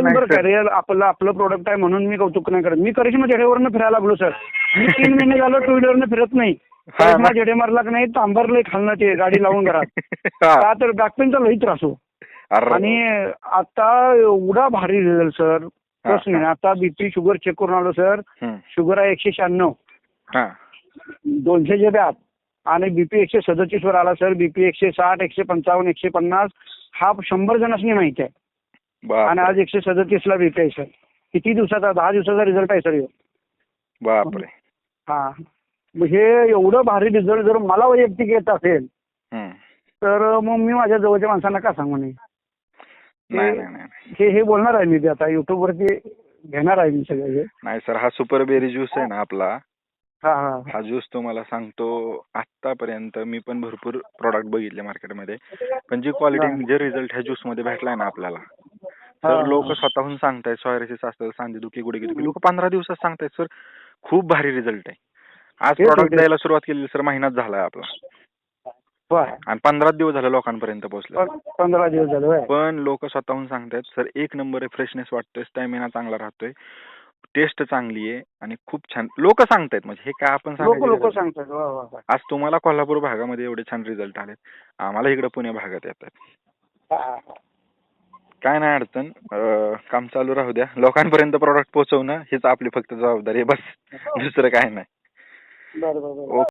नाही बरं सर. का, रिअल आपलं प्रोडक्ट आहे म्हणून मी कौतुक नाही करत. मी करिश्मा जेडेवरनं फिरायला लागलो सर. मी 3 महिने झालो टू व्हीलरनं फिरत नाही. करिश्मा जेडे मारला की नाही तांबरले खालनं ते गाडी लावून घरात. हा. का तर बॅकपेनचा लई त्रास हो. अरे. आणि आता एवढा भारी रिझल्ट सर, प्रश्न नाही. आता बीपी शुगर चेक करून आलो सर. हम्म. शुगर आहे 196, हा. 200 च्या आत. आणि बीपी 137 वर आला सर. बीपी 160, 155, 150 हा 100 जणांनी माहिती आहे. आणि बापरे. आज 137 ला बीपी आहे सर. किती दिवसाचा, 10 दिवसाचा रिझल्ट आहे सर ह्यो. बापरे. हा. मग हे एवढं भारी रिझल्ट जर मला वैयक्तिक येत असेल हम्म. तर मग मी माझ्या जवळच्या माणसांना का सांगू नये. नाही नाही नाही हे बोलणार आहे मी ते आता युट्यूब वरती घेणार आहे मी सगळे हे. नाही सर, हा सुपर बेरी ज्यूस आहे ना आपला, हा हा हा ज्यूस तुम्हाला सांगतो आतापर्यंत मी पण भरपूर प्रॉडक्ट बघितले मार्केटमध्ये, पण जी क्वालिटी जे रिझल्ट ह्या ज्यूस मध्ये भेटलाय ना आपल्याला, तर लोक स्वतःहून सांगतायत सोयरिसिस असतं, सांधेदुखी, गुडघेदुखी, लोक 15 दिवसात सांगतायत सर खूप भारी रिझल्ट आहे. आज प्रॉडक्ट द्यायला सुरुवात केली सर, महिनाच झालाय आपला, आणि 15 दिवस झाले लोकांपर्यंत पोहोचले. 15 दिवस झाले. पण लोक स्वतःहून सांगतायत सर एक नंबर आहे, फ्रेशनेस वाटतोय, स्टॅमिना चांगला राहतोय, टेस्ट चांगली आहे आणि खूप छान लोक सांगतायत. म्हणजे हे काय आपण लोक सांगतात. वा वा वा. आज तुम्हाला कोल्हापूर भागामध्ये एवढे छान रिझल्ट आलेत, आम्हाला इकडे पुणे भागात येतात. काय नाही अडचण, काम चालू राहू द्या, लोकांपर्यंत प्रॉडक्ट पोहोचवणं हीच आपली फक्त जबाबदारी आहे, बस दुसरं काय नाही. बरोबर.